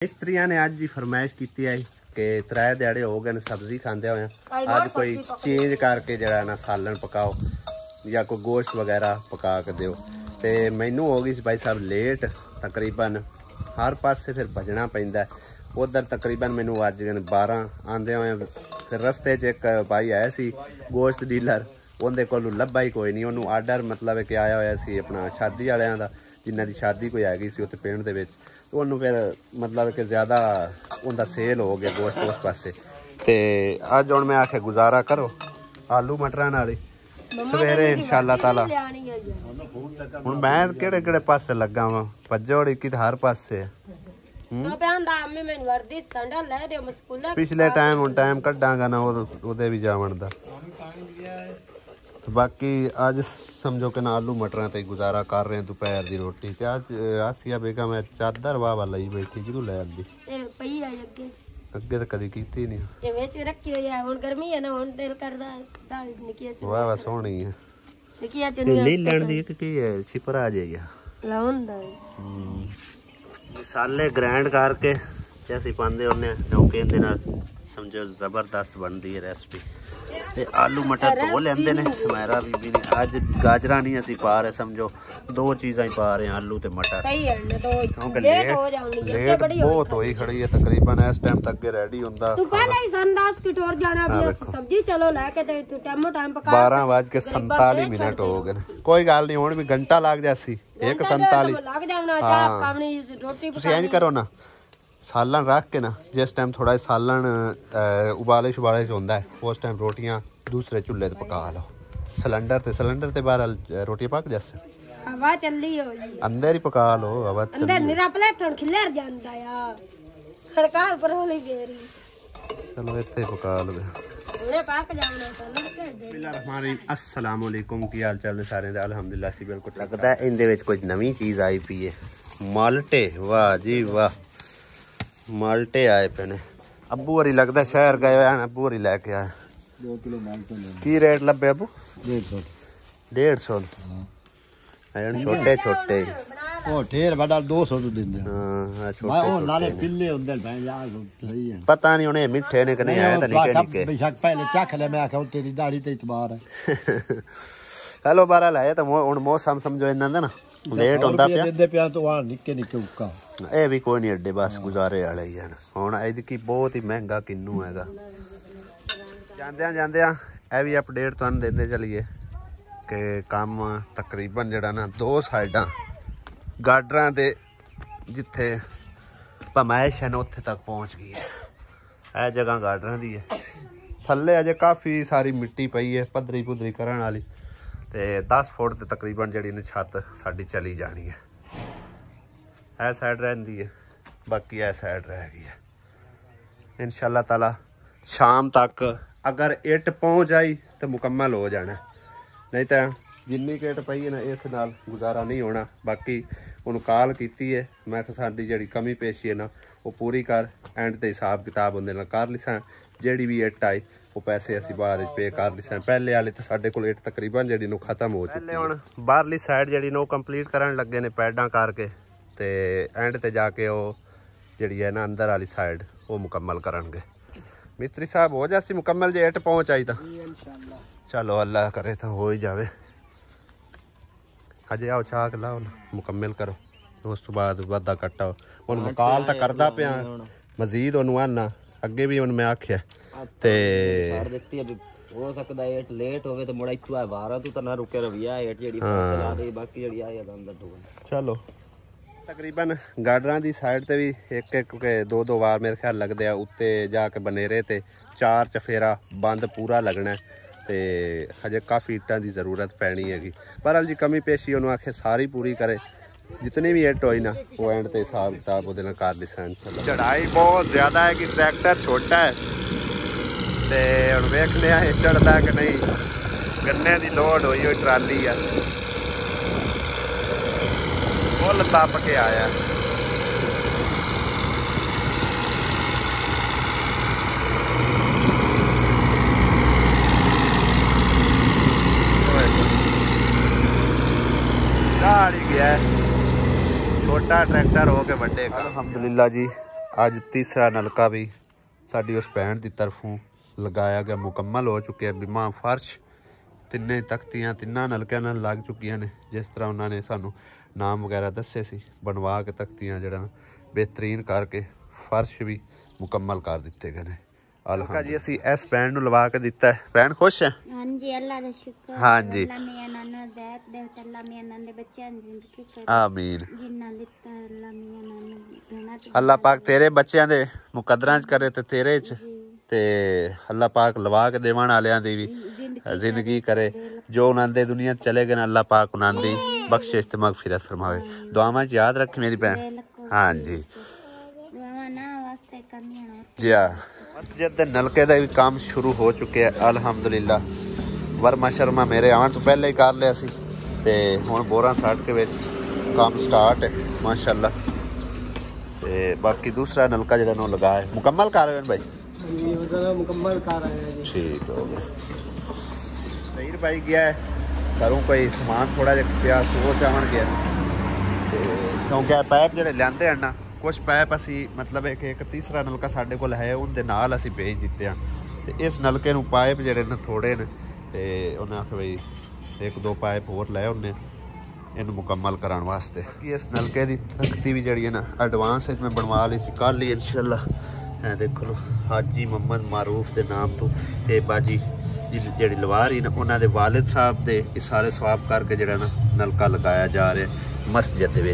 मिस्त्रियां ने अज ही फरमाइश की है कि 3 दिहाड़े हो गए सब्जी खाते हुए अज कोई चेंज करके जरा ना सालन पकाओ या कोई गोश्त वगैरह पका के दो। तो मैनू हो गई भाई साहब लेट, तकरीबन हर पासे फिर भजना पैंदा। उधर तकरीबन मैनू अज 12 आंदे हुए फिर रस्ते च एक भाई आया सी गोश्त डीलर, उनके कोलों लभा ही कोई नहीं। उन्होंने आर्डर मतलब कि आया होया सी अपना शादी वालियां दा, जिन्हां दी शादी कोई हैगी सी उत्ते पिंड दे विच। तो उन्होंने फिर मतलब कि ज़्यादा उनका सेल हो गया गोश्त उस पासे। तो अज हुण मैं आखे गुजारा करो आलू मटरां नाल सवेरे इंशाअल्लाह ताला। हुण मैं केड़े केड़े पासे लगा वां, भज्जोड़ी की हर पासे पिछले टाइम हुण टाइम कड्डांगा ना उहदे भी जावण दा। बाकी अज समझो कि ना आलू मटरां ते गुजारा कर रहे हैं दोपहर की रोटी। ते अज आसिया बेगम मैं चादर वाह लई बैठी कि तू लै आंदी अगे तो कदी कीती नहीं। वाह वाह सोहनी है ले लैण दी कि छिपरा जाइया मसाले ग्राइंड करके ते असीं पांदे हुन्ने क्योंकि इहदे नाल समझो जबरदस्त बनती है रेसिपी। ते आलू मटर धो लेंदे ने हमारा भी नहीं। अज गाजरा नहीं असीं पा रहे, समझो 2 चीज़ां ही पा रहे हैं आलू ते मटर, क्योंकि लेट बहुत होई खड़ी है। तकरीबन इस टाइम तक रेडी हुंदा 12:47 हो गए। कोई गल नहीं, हुण भी घंटा लग जासी 1:47। तुसीं इंज करो ना, सालन रख के ना जिस टाइम थोड़ा सालन उबाले शुबाले होंदा है उस टाइम रोटियां दूसरे चूल्हे ते पका लो। सिलेंडर ते बाहर रोटियां पक जासे हवा चली हो अंदर ही पका लो। हवा अंदर मेरा प्लेट खिलर जांदा यार सरकार पर होली गेरी चलो इत्थे पका लो ओने पक जाना बिस्मिल्लाहिर्रहमानिर्रहीम। अस्सलाम वालेकुम, की हाल चाल ने सारे दा? अल्हम्दुलिल्लाह सी बिल्कुल। लगदा है इंदे विच कुछ नवी चीज आई पई है माल्टे। वाह जी वाह, माल्टे आए पे ने। अबू हरी लगता शहर गए हुए हैं, अबू हरी लैके आए 2 किलो माल्टे। की रेट लब्बे अबू? 150 छोटे छोटे ढेर बड़ा 200 तो दिंदे। हां छोटे नाले पिल्ले हुंदे भाई यार सही है। पता नहीं उन्हें मिठे ने कि नहीं आए, तो निके निके बेशक पहले चख ले। मैं आखा तेरी दाढ़ी ते इतबार है। हेलो बारा लाए तो हुण मौसम समझो इन्हां दा ना लेट होंदा पिया दिंदे पिया तो वहां निके निके उक्का ए भी कोई नहीं अड्डे बस गुजारे वाले ही हैं। हुण इहदी बहुत ही महंगा किन्नू हैगा। जांदियां ए भी अपडेट तुहानूं दिंदे चलिए कि काम तकरीबन जिहड़ा ना 2 साइडां गाडरां दे जिथे भमैश है ना उत्थे तक पहुँच गई है। यह जगह गाडरां दी है, थल्ले अजे काफ़ी सारी मिट्टी पई है पद्धरी पुद्धरी करन वाली। ते 10 फुट ते तकरीबन जिहड़ी ने छत साडी चली जानी है। यह साइड रहिंदी है, बाकी यह साइड रह गई है। इंशाअल्लाह ताला शाम तक अगर इट पहुँच आई तो मुकम्मल हो जाना, नहीं तो जिन्नी इट पई है ना इस नाल गुजारा नहीं होना। बाकी उन्होंने कॉल की है, मैं साडी जिहड़ी कमी पेशी है ना वो पूरी कर, एंड ते हिसाब किताब उहदे नाल कर लिसां। जिहड़ी भी इट आई वो पैसे असीं बाद पे कर लिसां। पहले वाले तो साडे कोल इट तकरीबन जिहड़ी नु खत्म हो चुकी है। हुण बाहरली साइड जिहड़ी नो कंप्लीट करन लगे ने पैडां करके, ते एंड ते जाके वो जिहड़ी है ना अंदर वाली साइड वो मुकम्मल करनगे। मिस्त्री साहब हो जासी मुकम्मल जे इट पहुँच आई तो चलो अल्लाह करे तो हो ही जावे। हजे आओ छाक लाओ ना मुकम्मल करो, उस तो बाद वादा कट्टा हुण मकाल तो करदा पिया मजीद उन्होंने आना अगे भी हुण मैं आख्या ते हो सकदा है इट लेट होवे तो मुड़ा इत्थों 12 तो ना रुके रविया इट जेडी चला दे बाकी जेडी आया अंदर दो। चलो तकरीबन गाडरां दी साइड ते भी एक के 2 वार मेरे ख्याल लगदे आ। उत्ते जाके बनेरे ते 4 चफेरा बंद पूरा लगना है। ते हजे काफ़ी इट्टां दी ज़रूरत पैनी हैगी। बहरहाल जी कमी पेशी उन्होंने आखे सारी पूरी करे, जितनी भी इट हुई ना वो एंड ते हिसाब किताब वो कर लिसां। चढ़ाई बहुत ज़्यादा है कि ट्रैक्टर छोटा है ते हुण वेखने आ चढ़दा कि नहीं। गन्ने की लोड हुई हुई ट्राली है, फुल तप के आया। गया छोटा ट्रैक्टर हो के बड़े का। अल्हम्दुलिल्लाह जी अज तीसरा नलका भी साडी उस भैन की तरफों लगाया गया, मुकम्मल हो चुके बिमा फर्श तिन्ने तख्तियाँ तिन्ना नलकियां नाल लग चुकियां ने। जिस तरह उन्होंने सानू नाम वगैरह दसे सी, बनवा के तख्तियाँ जड़ा बेहतरीन करके फर्श भी मुकम्मल कर दिते गए ने। अलका जी असी इस भैन नू लवा के दिता है। भैन खुश है? हाँ जी, अल्लाह दा शुक्र। हाँ जी, अल्लाह मियां नाना दैत दे, अल्लाह मियां नाना दे बच्चें दी जिंदगी करे। आमीन। जिन्ना दिता अल्लाह मियां नाना देना, अल्लाह पाक तेरे बच्चें दे मुकद्दरां च करे ते तेरे च ते अल्लाह पाक लवा के देवन वालियां दी भी जिंदगी करे। जो उन्होंने दुनिया चले गए अल्लाह पाक उन्होंने बख्शिश ते मगफिरत फरमावे। दुआवां च याद रख मेरी भैन। हाँ जी जी। हाँ, मस्जिद के नलके का भी काम शुरू हो चुके हैं अल्हम्दुलिल्लाह। वर्मा शर्मा मेरे आने तो पहले ही कर लिया सी ते हुण बोरा सट के विच काम स्टार्ट है माशाअल्लाह। ते बाकी दूसरा नलका जो लगा है मुकम्मल कर रहे हैं भाई? मुकम्मल कर रहे हैं। ठीक हो गया। तहीर भाई गया है घरों कोई समान थोड़ा जिहा पिया सो चावन गया क्योंकि पैप जो लियाते हैं ना, कुछ पैप असी मतलब एक तीसरा नलका साढ़े कोल है उनके नाल असी भेज दिते हैं। तो इस नलके नूं पाइप जोड़े न थोड़े ने ते उन्हें आख भाई एक दो पाइप होर लै उन्हें इन्हूं मुकम्मल कराने वास्ते। कि इस नलके की तख्ती भी जी है ना एडवांस मैं बनवा ली सी कल ही इंशाअल्लाह। है देखो लो हाजी मोहम्मद मारूफ के नाम तो ये बाजी जी लवा रही ना उन्होंने वालिद साहब के इसारे सवाब करके जो ना नलका लगाया जा रहा है मस्जिद के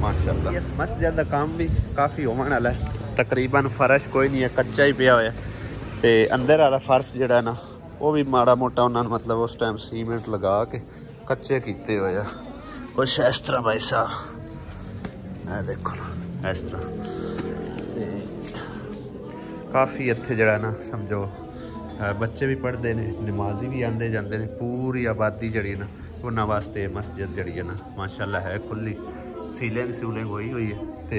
माशाअल्लाह। इस मस्जिद का काम भी काफ़ी होने वाला है। तकरीबन फर्श कोई नहीं है, कच्चा ही पिया होया ते अंदर वाला फर्श जोड़ा ना वो भी माड़ा मोटा उन्होंने मतलब उस टाइम सीमेंट लगा के कच्चे किए हुए हैं कुछ इस तरह। भाई साहब देखो इस तरह काफ़ी इत्थे जड़ा ना समझो बच्चे भी पढ़ते हैं, नमाजी भी आते जाते हैं। पूरी आबादी जड़ी ना उन्होंने वास्ते मस्जिद जड़ी है ना माशाअल्लाह है खुली, सीलिंग सूलिंग हुई हुई है। तो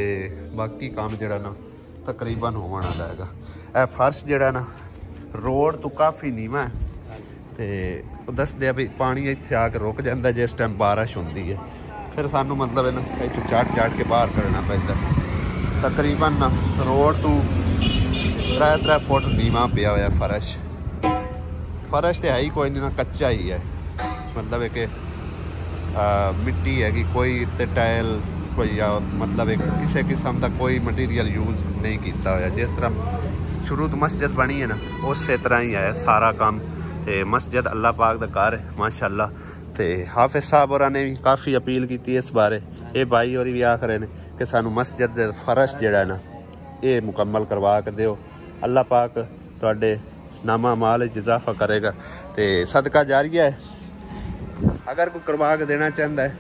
बाकी काम जड़ा ना तकरीबन होने वाला है। यह फर्श जड़ा ना रोड तो काफ़ी नीवा है तो दसदे भी पानी इत्थे आके रुक जाता जिस टाइम बारिश होती है, फिर सानू मतलब ना इतों चढ़ के बाहर करना पैंदा। तकरीबन ना रोड तो 3 फुट नीवा पिया हुआ फर्श। फर्श तो है ही कोई नहीं ना, कच्चा ही है, मतलब है कि मिट्टी है कि कोई इतने टाइल कोई मतलब एक किसी किस्म का कोई मटीरियल यूज़ नहीं किया हुआ। जिस तरह शुरू तो मस्जिद बनी है ना उस तरह ही है सारा काम। ते मस्जिद अल्लाह पाक दा घर है माशाअल्लाह। ते हाफिज साहब होरां ने भी काफ़ी अपील की इस बारे, ये भाई होरी भी आख रहे हैं कि सानू मस्जिद दे फर्श जिहड़ा ना ये मुकम्मल करवा के दिओ। अल्लाह पाक तुहाडे नामा माल इजाफा करेगा। तो सदका जारिया है, अगर कोई करवा के देना चाहता है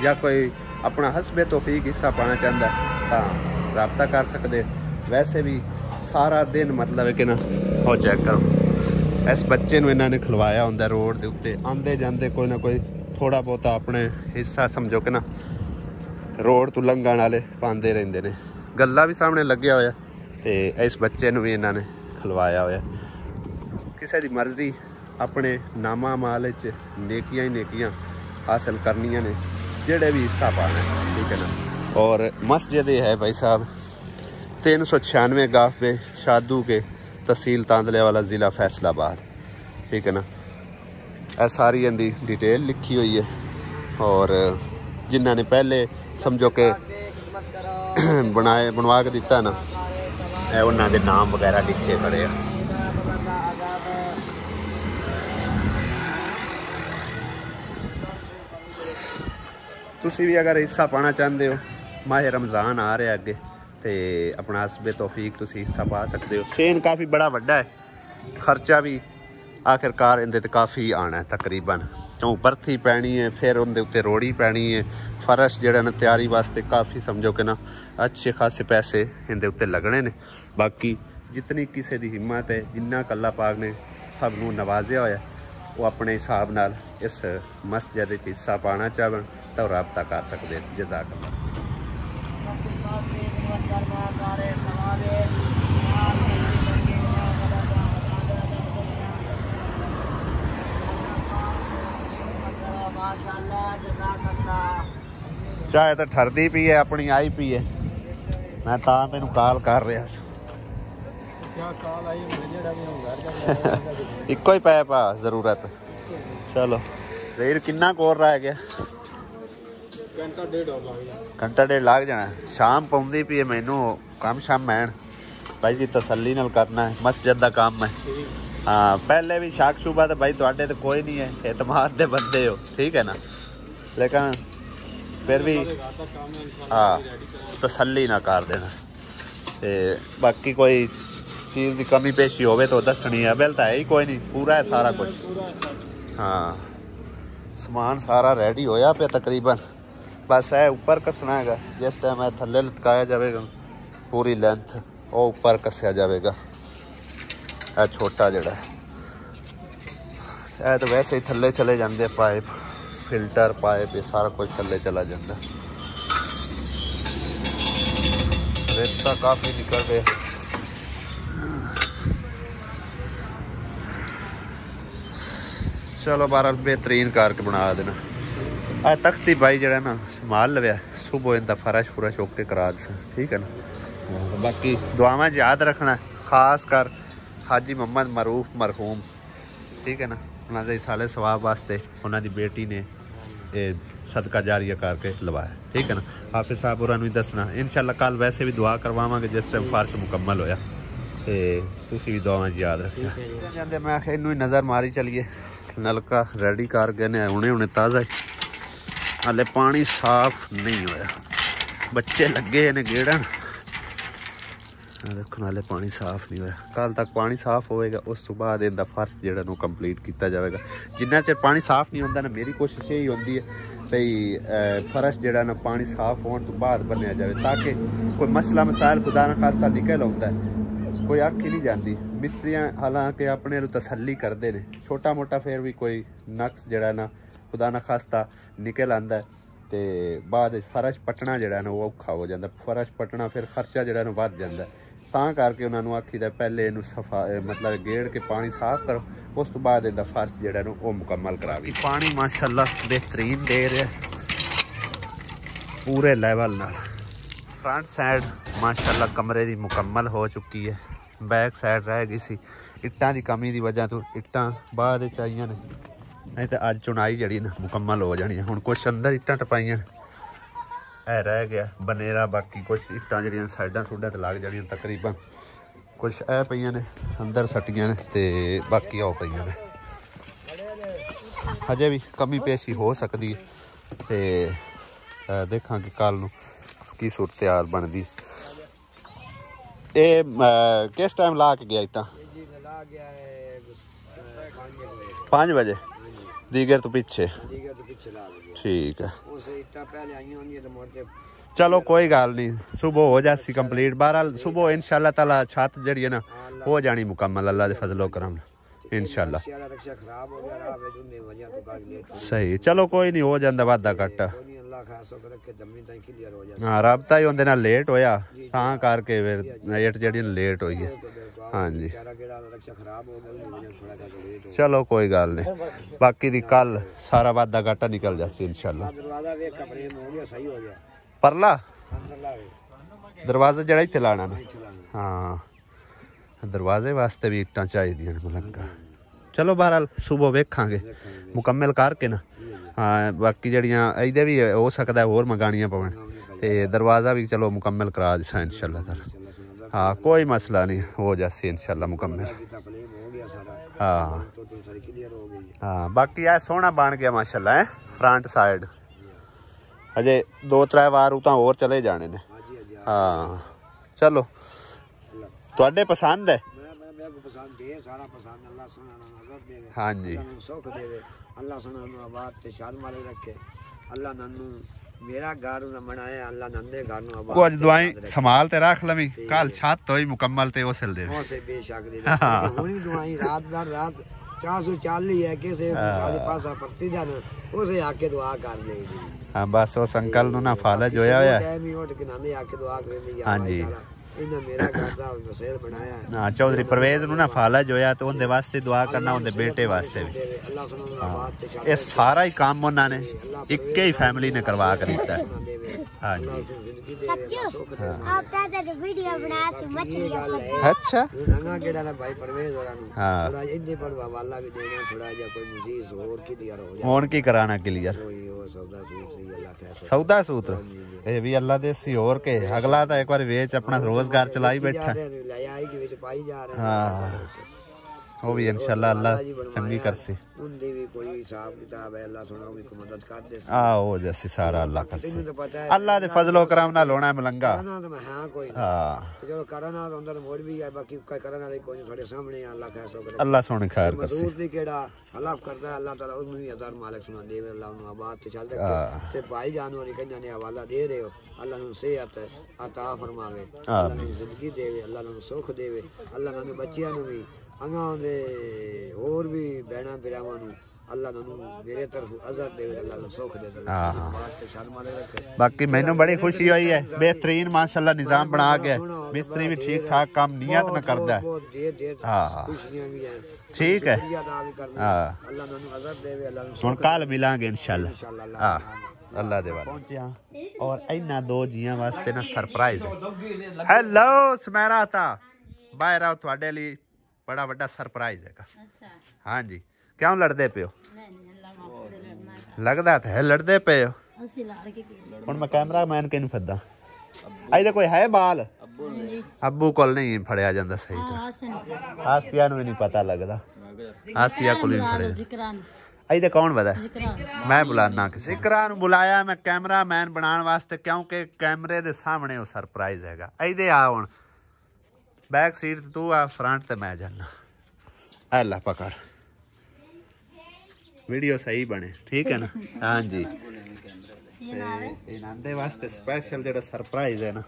या कोई अपना हसबे तौफीक हिस्सा पाना चाहता है तो रबता कर सकते। वैसे भी सारा दिन मतलब है कि ना हो चेक करो इस बच्चे नूं इन्होंने खिलवाया होंदा रोड के उत्ते आंदे जाते कोई ना कोई थोड़ा बहुता अपने हिस्सा समझो कि ना रोड तो लंघण वाले पाते रहंदे ने। गल्ला भी सामने लग्या होया ते इस बच्चे नूं भी इन्होंने खिलवाया होया। किसी की मर्जी अपने नामा माल च नेकियां ही नेकियां हासिल करनियां ने जेड़े भी हिस्सा पाना है, ठीक है ना। और मस्जिद ये है भाई साहब 396 गाफे शादू के तहसील तांदलेवाला ज़िला फैसलाबाद, ठीक है ना। यह सारी इनकी डिटेल लिखी हुई है और जिन्होंने पहले समझो कि बनवा के दिता ना उन्होंने नाम वगैरह लिखे खड़े हैं। तुसी भी अगर हिस्सा पाना चाहते हो, माह रमज़ान आ रहा अगे तो अपना हसबे तौफीक तुसी हिस्सा पा सकते हो। सेन काफ़ी बड़ा वड्डा है, खर्चा भी आखिरकार इहदे ते काफ़ी आना है। तकरीबन क्यों बरथी पैनी है, फिर उनके उत्ते रोड़ी पैनी है, फर्श जिहड़ा ना तैयारी वास्ते काफ़ी समझो कि ना अच्छे खासे पैसे इहदे उत्ते लगने ने। बाकी जितनी किसी की हिम्मत है, जिन्ना अल्लाह पाक ने सब नूं नवाजिया होया वो अपने हिसाब नाल इस मस्जिद विच हिस्सा पाना चाहन तो राबता कर सकते। जज़ाकल्लाह। चाय तो ठरदी पी है, अपनी आई पी है। मैं तां तेनू कॉल कर रहा सी इको ही पैप आ जरूरत चलो ज़हीर किन्ना कोर रह गया घंटा डेढ़ लग जाना शाम पाउंदी पई मैनू काम शाम मैन भाई जी तसल्ली नाल करना है मस्जिद का काम है हाँ पहले भी शक शुबा तो भाई तुहाडे तो कोई नहीं है एतमाद दे बंदे हो ठीक है ना लेकिन फिर भी हाँ तसल्ली ना कर देना ते बाकी कोई चीज़ की कमी पेशी होवे तो दसनी है बिल तो है ही कोई नहीं पूरा है सारा कुछ हाँ समान सारा रेडी होया पे तकरीबन बस है ऊपर कसना है जिस टाइम है थल्ले लटकाया जाएगा पूरी लेंथ वो ऊपर कसिया जाएगा है छोटा जड़ा है तो वैसे ही थल्ले चले जाते पाइप फिल्टर पाइप ये सारा कुछ थल्ले चला जाता रेता काफ़ी निकल रहा चलो बहरहाल बेहतरीन करके बना देना आ तख्ती भाई जरा ना संभाल लव्या सुबह इनका फरश फुरश ओके करा दस ठीक है ना बाकी दुआवां याद रखना खास कर हाजी मोहम्मद मरूफ मरहूम ठीक है ना उन्होंने साले सवाब वास्ते उन्होंने बेटी ने सदका जारिया करके लवाया ठीक है ना हाफिज साहब होरां नूं दसना इंशाअल्लाह कल वैसे भी दुआ करवावांगे जिस टाइम फर्श मुकम्मल होया ते तुसीं भी दुआवां याद रखना जांदे मैं आखे इनू नज़र मारी चलिए नलका रेडी कर गए ने हुणे हुणे ताज़ा हाले पानी साफ नहीं होया बच्चे लगे ने गेड़न देखो नाले पानी साफ नहीं होया कल तक पानी साफ होएगा उस तो बाद इनका फर्श जिहड़ा नूं कंप्लीट किया जाएगा जिन्ना चिर पानी साफ नहीं होंदा ना मेरी कोशिश यही होंदी है भई फर्श जिहड़ा ना पानी साफ होने तो बाद बनिया जाए ताकि कोई मसला मसाइल खुदा ना खास्ता निकल आउंदा है कोई आख ही नहीं जाती मिस्त्रियां हालांकि अपने तसल्ली करते हैं छोटा मोटा फिर भी कोई नक्स जड़ा ना खुदा ना खास्ता निकल आंदा है तो बाद फर्श पटना जड़ा ना वो औखा हो जाता फर्श पटना फिर खर्चा जड़ा ना वध जाता है तां करके उन्होंने आखीदा पहले इनू सफा मतलब गेड़ के पानी साफ करो उस तो बाद इनका फर्श जड़ा ना वो मुकम्मल करा भी पानी माशाल्लाह बेहतरीन दे रहा पूरे लेवल नाल फ्रंट साइड माशाल्लाह कमरे की मुकम्मल हो चुकी है बैक साइड रह गई सी इट्टां की कमी की वजह तो इट्टां बाद चाहिए ने नहीं तो अज चुनाई जड़ी ना मुकम्मल हो जानी हुण कुछ अंदर इट्टां टपाइयां है रह गया बनेरा बाकी कुछ इट्टां जड़ियां साइडां सूडां ते लग जानियां तकरीबन कुछ ए पईयां ने अंदर सट्टियां ने ते बाकी आओ पईयां ने हजे भी कमी पेशी हो सकती है ते देखा कि कल नूं की सूरत हाल बनदी किस टाइम ला के गया इट्टा 5 बजे दीगर तो पीछे ठीक है चलो कोई गल नहीं सुबह हो जासी कंप्लीट बहरहाल सुबह इंशाल्लाह ताला छत जड़ी है ना हो जानी मुकम्मल अल्लाह दे फजलो करम इंशाल्लाह सही चलो कोई नहीं हो जाता वादा घट हाँ रबता ही उनके नाल लेट होया तां करके फिर इट जड़ी लेट हुई है हाँ जी चलो कोई गल नहीं बाकी दी कल सारा वादा घाटा निकल जासी इंशाल्लाह परला दरवाजा जड़ा इत्थे लाना ना हाँ दरवाजे वास्ते भी इट्टां चाहिए मलंगा चलो बहरहाल सुबह वेखांगे मुकम्मल करके ना हाँ बाकी जड़ियाँ इहदे भी हो सकता है होर मंगानियां पवन ते दरवाज़ा भी चलो मुकम्मल करा दिसा इंशाल्लाह ताला हाँ कोई मसला नहीं हो जासी इंशाल्लाह मुकम्मल हाँ हाँ बाकी है सोहना बन गया माशाल्लाह है फ्रंट साइड अजे 2-3 बार उतां होर चले जाने ने हाँ चलो तुहाडे पसंद है हाँ जी अल्लाह सुना आबाद ते शाद माले रखे अल्लाह नन्नू मेरा घर बनाया अल्लाह नंदे घर नु आबाद कुछ दुआएं संभाल ते रख लवी कल छत होई मुकम्मल ते ओसल दे ओ से बेशक दे हुनी दुआएं रात दर रात 440 है कैसे सारे पासा परती जाना ओसे आके दुआ कर दे हां बस उस अंकल नु ना फालज होया होया टाइम ही उठ के नाने आके दुआ करे हां जी ਇਹਨਾਂ ਮੇਰਾ ਘਰ ਦਾ ਵਸੇਰ ਬਣਾਇਆ ਹੈ। ਹਾਂ ਚੌਧਰੀ परवेज ਨੂੰ ਨਾ ਫਾਲਜ ਹੋਇਆ ਤੇ ਉਹਦੇ ਵਾਸਤੇ ਦੁਆ ਕਰਨਾ, ਉਹਦੇ ਬੇਟੇ ਵਾਸਤੇ ਵੀ। ਅੱਲਾਹ ਸੁਣੋ ਆਬਾਦ ਤੇ ਇਹ ਸਾਰਾ ਹੀ ਕੰਮ ਉਹਨਾਂ ਨੇ ਇੱਕ ਹੀ ਫੈਮਿਲੀ ਨੇ ਕਰਵਾ ਕੇ ਦਿੱਤਾ ਹੈ। ਹਾਂਜੀ वीडियो बना मछली अच्छा नंगा केड़ा ना भाई परवेज होरा नु थोड़ा इन्ने पर हवाला भी देना, थोड़ा जा कोई मुजीज और की दिया हो ਹੁਣ ਕੀ ਕਰਾਣਾ क्लियर सौदा सूत सही अल्लाह कैसा सौदा सूत्र ਇਹ ਵੀ ਅੱਲਾ ਦੇ ਸੀ ਹੋਰ ਕੇ ਅਗਲਾ ਤਾਂ ਇੱਕ ਵਾਰ ਵੇਚ ਆਪਣਾ ਰੋਜ਼ਗਾਰ ਚਲਾਈ ਬੈਠਾ। ले आई के विच पाई जा रहे ਹਾਂ ਉਹ ਵੀ ਇਨਸ਼ਾਅੱਲਾ ਅੱਲਾ ਚੰਗੀ ਕਰਸੇ। उनदी भी कोई हिसाब किताब है, अल्लाह सुना भी मदद कर दे। ਉਹ ਜੈਸੀ ਸਾਰਾ ਅੱਲਾ ਕਰਸੇ। ਅੱਲਾ ਦੇ ਫਜ਼ਲੋ ਕਰਮ ਨਾਲ ਹੋਣਾ ਮਲੰਗਾ। करना तो मैं हां कोई ਹਾਂ चलो करना तो अंदर मोड़ भी है, बाकी कोई करना वाली कोई थोड़े सामने अल्लाह कैसा करे। ਅੱਲਾ ਸੁਣ ਖੈਰ ਕਰਸੇ। मजदूर भी केड़ा हलाफ करता है, अल्लाह ताला उन्हें भी हजार मालिक सुना देवे। अल्लाह उन्हें आबाद ते चल दे ते भाई जानो ने कन्या ने हवाला दे रहे हो, अल्लाह नु सेहत अता फरमावे, अल्लाह नु जिंदगी देवे, अल्लाह नु सुख देवे, अल्लाह नु बच्चियां नु भी अंगा दे और भी बहना बिरावां नु अल्लाह नु मेरे तरफ अजर देवे, अल्लाह नु सुख दे दे। बात ते शर्म माले रखे। बाकी मैनू बड़ी खुशी हुई है, बेहतरीन माशाल्लाह निजाम बना के मिस्त्री भी ठीक ठाक काम नियत न करदा है। हां खुशियां भी हैं, ठीक है। हां अल्लाह नु अजर देवे, अल्लाह नु हुन कल मिलांगे इंशाल्लाह। हां अल्लाह दे वाले पहुंचे और इन्ना दो जियां वास्ते ना सरप्राइज है। हेलो सुमेरा ता बाहर आओ, ਤੁਹਾਡੇ ਲਈ बड़ा बड़ा सरप्राइज है। अच्छा हां जी क्यों लड़दे पे हो? लगदा तो है लड़दे पे हो। ਅਸੀਂ ਲੜ ਕੇ ਹੁਣ ਮੈਂ ਕੈਮਰਾ ਮੈਨ ਕਿਹਨੂੰ ਫੱਦਾ ਇਹਦੇ ਕੋਈ ਹੈ ਬਾਲ? ਅੱਬੂ ਕੋਲ ਨਹੀਂ ਫੜਿਆ ਜਾਂਦਾ ਸਹੀ ਤਰ੍ਹਾਂ। ਆਸੀਆ ਨੂੰ ਵੀ ਨਹੀਂ ਪਤਾ ਲੱਗਦਾ, ਆਸੀਆ ਕੋਲ ਹੀ ਫੜਿਆ। ਇਹਦੇ ਕੌਣ ਵਦਾ? ਮੈਂ ਬੁਲਾਣਾ ਕਿਸੇ ਇਕਰਾ ਨੂੰ ਬੁਲਾਇਆ ਮੈਂ ਕੈਮਰਾਮੈਨ ਬਣਾਉਣ ਵਾਸਤੇ, ਕਿਉਂਕਿ ਕੈਮਰੇ ਦੇ ਸਾਹਮਣੇ ਉਹ ਸਰਪ੍ਰਾਈਜ਼ ਹੈਗਾ। ਇਹਦੇ ਆ ਹੁਣ बैक सीट तू आ, फ्रंट ते मैं जाना। अल्लाह पकड़ वीडियो सही बने, ठीक है ना? हाँ जी इनांदे वास्ते स्पेशल जेड़ा सरप्राइज है ना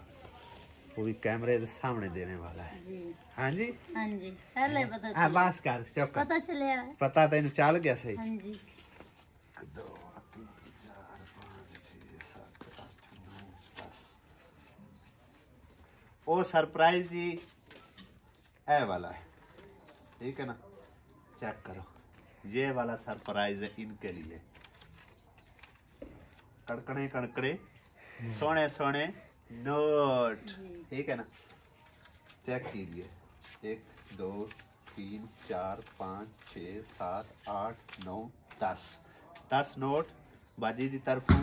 वो भी कैमरे के सामने देने वाला है। हाँ जी पहले पता चला। बस कर चुप, पता चलिया, पता तेन चल गया सही। हाँ जी 2 3 4 5 6 7 8 9 10 वो सरप्राइज जी ए वाला है, ठीक है ना? चेक करो, ये वाला सरप्राइज है इनके लिए। कड़कड़े कड़कड़े सोने सोने नोट, ठीक है ना? चेक कीजिए 1 2 3 4 5 6 7 8 9 10 नोट बाजी की तरफ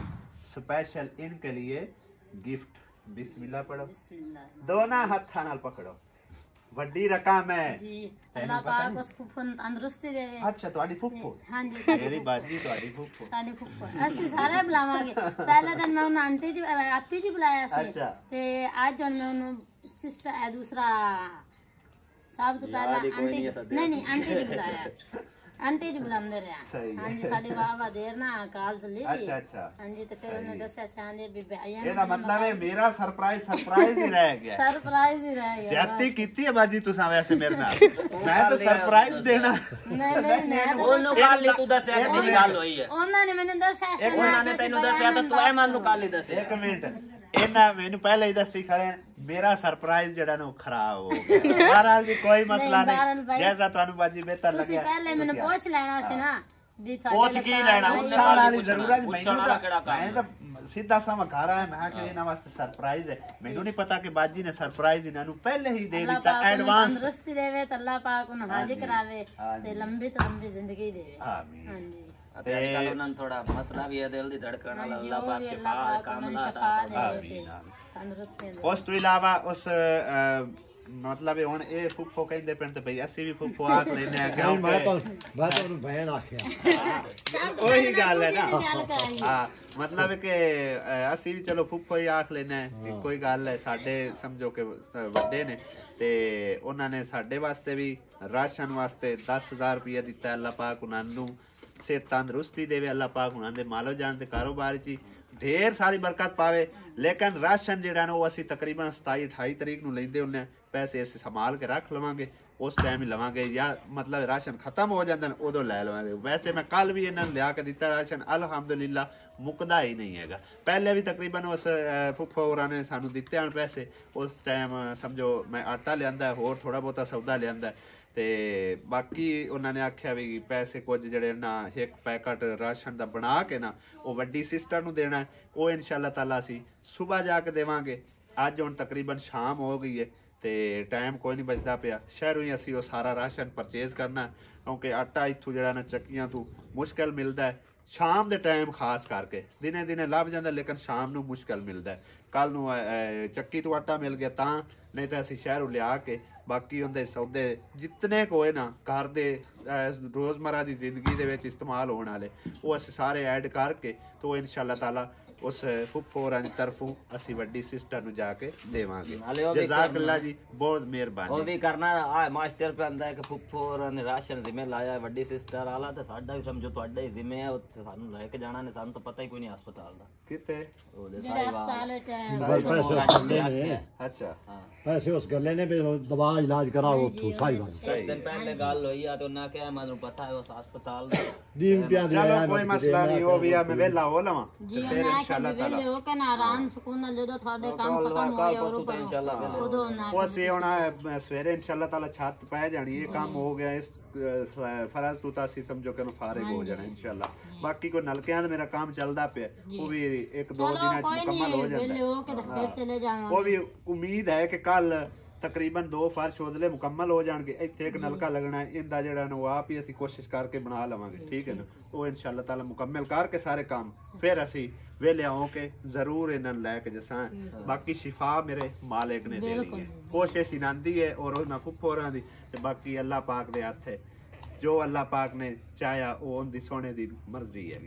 स्पेशल इनके लिए गिफ्ट। बिस्मिल्लाह पढ़ो, दोनों हाथ नाल पकड़ो। ਵੱਡੀ ਰਕਮ ਹੈ ਜੀ, ਅੱਲਾਹ ਪਾਕ ਉਸ ਫੁੱਫੜ ਨੂੰ ਤੰਦਰੁਸਤੀ ਦੇਵੇ। ਅੱਛਾ ਤੁਹਾਡੀ ਫੁੱਫੜ? ਹਾਂਜੀ ਮੇਰੀ ਬਾਜੀ ਤੁਹਾਡੀ ਫੁੱਫੜ। ਸਾਡੀ ਫੁੱਫੜ ਅਸੀਂ ਸਾਰੇ ਬੁਲਾਵਾਂਗੇ। ਪਹਿਲੇ ਦਿਨ ਮੈਂ ਉਹਨੂੰ ਆਂਟੀ ਜੀ ਆਪੀ ਜੀ ਬੁਲਾਇਆ ਸੀ ਤੇ ਅੱਜ ਹੁਣ ਮੈਂ ਉਹਨੂੰ ਸਿਸਟਰ ਹੈ ਦੂਸਰਾ ਸਭ ਤੋਂ ਪਹਿਲਾਂ ਆਂਟੀ ਨਹੀਂ ਆਂਟੀ ਜੀ ਬੁਲਾਇਆ, ਆਂਟੀ ਜੀ ਬੁਲਾਉਂਦੇ ਰਹੇ। ਹਾਂਜੀ ਸਾਡੇ ਬਾਬਾ ਦੇਰ ਨਾ ਕਾਲ ਚਲੀ ਗਈ। ਅੱਛਾ ਹਾਂਜੀ ਤੇ ਫਿਰ ਉਹਨੇ ਦੱਸਿਆ ਚਾਹਦੇ ਵੀ ਭਾਈਆਂ ਇਹਦਾ ਮਤਲਬ ਹੈ ਮੇਰਾ ਸਰਪ੍ਰਾਈਜ਼ ਹੀ ਰਹਿ ਗਿਆ। ਸਰਪ੍ਰਾਈਜ਼ ਹੀ ਰਹਿ ਗਿਆ। ਸਿਆਤੀ ਕੀਤੀ ਹੈ ਬਾਜੀ ਤੁਸੀਂ ਵੈਸੇ ਮੇਰੇ ਨਾਲ। ਮੈਂ ਤਾਂ ਸਰਪ੍ਰਾਈਜ਼ ਦੇਣਾ ਨਹੀਂ ਮੈਂ ਉਹਨੂੰ ਕੱਲ ਹੀ ਤੂੰ ਦੱਸਿਆ ਕਿ ਮੇਰੀ ਗੱਲ ਹੋਈ ਹੈ। ਉਹਨਾਂ ਨੇ ਮੈਨੂੰ ਦੱਸਿਆ ਸੀ, ਉਹਨਾਂ ਨੇ ਤੈਨੂੰ ਦੱਸਿਆ ਤਾਂ ਤੂੰ ਐਮਨ ਨੂੰ ਕੱਲ ਹੀ ਦੱਸਿਆ। ਇੱਕ ਮਿੰਟ ਇਹਨਾਂ ਮੈਨੂੰ ਪਹਿਲੇ ਹੀ ਦੱਸੀ ਖੜੇ मेरा सरप्राइज जड़ा ना खराब हो गया। बहरहाल जी कोई मसला नहीं, जैसा ਤੁਹਾਨੂੰ ਬਾਜੀ ਬਿਹਤਰ ਲੱਗਿਆ। ਤੁਸੀਂ ਪਹਿਲੇ ਮੈਨੂੰ ਪੁੱਛ ਲੈਣਾ ਸੀ ਨਾ ਵੀ ਤੁਹਾਡੇ ਕੀ ਲੈਣਾ, ਉਹਨਾਂ ਵਾਲੀ ਜ਼ਰੂਰਤ ਮੈਨੂੰ ਤਾਂ ਮੈਂ ਤਾਂ ਸਿੱਧਾ ਸਮਾਂ ਘਰ ਆਇਆ। ਮੈਂ ਕਿ ਇਹਨਾਂ ਵਾਸਤੇ ਸਰਪ੍ਰਾਈਜ਼ ਹੈ, ਮੈਨੂੰ ਨਹੀਂ ਪਤਾ ਕਿ ਬਾਜੀ ਨੇ ਸਰਪ੍ਰਾਈਜ਼ ਇਹਨਾਂ ਨੂੰ ਪਹਿਲੇ ਹੀ ਦੇ ਦਿੱਤਾ ਐਡਵਾਂਸ। ਤੰਦਰੁਸਤੀ ਦੇਵੇ ਤੇ ਅੱਲਾਹ ਪਾਕ ਉਹਨੂੰ ਹਾਜ਼ਰ ਕਰਾਵੇ ਤੇ ਲੰਬੀ ਤੋਂ ਲੰਬੀ ਜ਼ਿੰਦਗੀ ਦੇਵੇ। ਆਮੀਨ। ਹਾਂਜੀ ਤੇ ਉਹਨਾਂ ਨੂੰ ਥੋੜਾ ਮਸਲਾ ਵੀ ਹੈ, ਦਿਲ ਦੀ ਧੜਕਣ ਵਾਲਾ ਅੱਲਾਹ ਪਾਕ ਸ਼ਿਫਾ ਕਾਮਲਾ ਅਤਾ ਫਰਮਾਵੇ। ਉਸ ਤੋਂ ਇਲਾਵਾ ਉਸ ਮਤਲਬ ਹੁਣ ਇਹ ਫੁੱਫੋ ਕਹਿੰਦੇ ਪਿੰਡ ਤੇ ਬਈ ਅਸੀਂ ਵੀ ਫੁੱਫੋ ਆਖ ਲੈਨੇ ਆ ਕਿਉਂ ਮੈਂ ਤਾਂ ਉਹਨੂੰ ਭੈਣ ਆਖਿਆ। ਉਹੀ ਗੱਲ ਹੈ ਨਾ। ਹਾਂ ਮਤਲਬ ਕਿ ਅਸੀਂ ਵੀ ਚਲੋ ਫੁੱਫੋ ਹੀ ਆਖ ਲੈਨੇ ਆ, ਕੋਈ ਗੱਲ ਹੈ। ਸਾਡੇ ਸਮਝੋ ਕਿ ਵੱਡੇ ਨੇ ਤੇ ਉਹਨਾਂ ਨੇ ਸਾਡੇ ਵਾਸਤੇ ਵੀ ਰਾਸ਼ਨ ਵਾਸਤੇ 10,000 ਰੁਪਇਆ ਦਿੱਤਾ। ਅੱਲਾਹ ਪਾਕ ਉਹਨਾਂ ਨੂੰ ਸਿਹਤ ਤੰਦਰੁਸਤੀ ਦੇਵੇ, ਅੱਲਾਹ ਪਾਕ ਉਹਨਾਂ ਦੇ ਮਾਲੋ ਜਾਨ ਦੇ ਕਾਰੋਬਾਰ 'ਚ ढेर सारी बरकत पावे। लेकिन राशन जेड़ा ना वो असी तकरीबन 27-28 तरीक नूं लैंदे हुंदे पैसे असी संभाल के रख लवांगे उस टाइम ही लवांगे या मतलब राशन खत्म हो जांदा उदों लै लवांगे। वैसे मैं कल भी इन्हां नूं लिया के दिता राशन अल्हम्दुलिल्लाह मुकदा ही नहीं हैगा। पहले भी तकरीबन उस फुफा होरां ने सानू दिते हन पैसे उस टाइम समझो मैं आटा लियांदा होर थोड़ा बहुता सौदा लियांदा ते बाकी उन्होंने आख्या भी पैसे कुछ जड़े ना एक पैकेट राशन का बना के ना वो वड्डी सिस्टर नूं देना है वो इंशाअल्लाह ताला असी सुबह जाके देवांगे। अज हुण तकरीबन शाम हो गई है ते टाइम कोई नहीं बचदा पिया शहरों ही असी वो सारा राशन परचेज करना है क्योंकि आटा इत्थों जड़ा ना चक्कियां तो मुश्किल मिलता है शाम दे टाइम खास करके दिने दिने लभ जांदा लेकिन शाम नूं मुश्किल मिलता है। कल नूं चक्की तो आटा मिल गया तां नहीं तो असी शहरों लिया के बाकी उनके सौदे जितने कोई ना घर दे रोज़मर्रा की जिंदगी दे विच इस्तेमाल होने वाले वो असी सारे ऐड करके तो इंशाअल्लाह ताला उस फुफोरां दी तरफों असी वड्डी सिस्टर नूं जाके देवांगे। जज़ाकल्लाह जी बहुत मेहरबानी। वो भी करना आ मास्टर पे आंदा है कि फुफोरां ने राशन जिम्मे लाया है वड्डी सिस्टर आला ते साडा भी समझो तुहाडा ही जिम्मे है उत्थे सानू लेके जाना ने सानू तो पता ही कोई नहीं अस्पताल दा किते ओदे साहिबाल अच्छा पैसे उस गले ने भी दवा इलाज कराओ तू साहिबाल कुछ दिन पहले गल हुई आ तो ना क्या मैं पता है उस अस्पताल दा दीन प्यार चलो कोई मसला नहीं हो भी मैं वेला हो लवां जी मैं इंशाल्लाह ताला हो के ना आराम सुकून नाल जो थोड़े काम खत्म हो जाए और ऊपर इंशाल्लाह उदो ना वो असी हुण सवेरे इंशाअल्लाह ताला छत पै जानी ये काम हो गया इस फराज तू तासी समझो कि फारिग हो जाना इंशाअल्लाह। बाकी कोई नलकियां दा मेरा काम चलदा पे वो भी 1-2 दिन मुकम्मल हो जांदा हो के फिर चले जावांगे। वो भी उम्मीद है कि कल तकरीबन 2 फर्श उदले मुकम्मल हो जाएंगे इत्थे एक नलका लगना है इंदा जेड़ा ना वो आप ही असी कोशिश करके बना लवांगे ठीक है ना वो इंशाअल्लाह ताला मुकम्मल करके सारे काम फिर असी वेले होके जरूर इन्हां लैके जसा बाकी शिफा मेरे मालिक ने देनी है कोशिश इनांदी है और उन्हां फुफोरां दी ते बाकी अल्लाह पाक दे हत्थ है जो अल्लाह पाक ने चाहया वो उनदी सोने दी मर्जी है।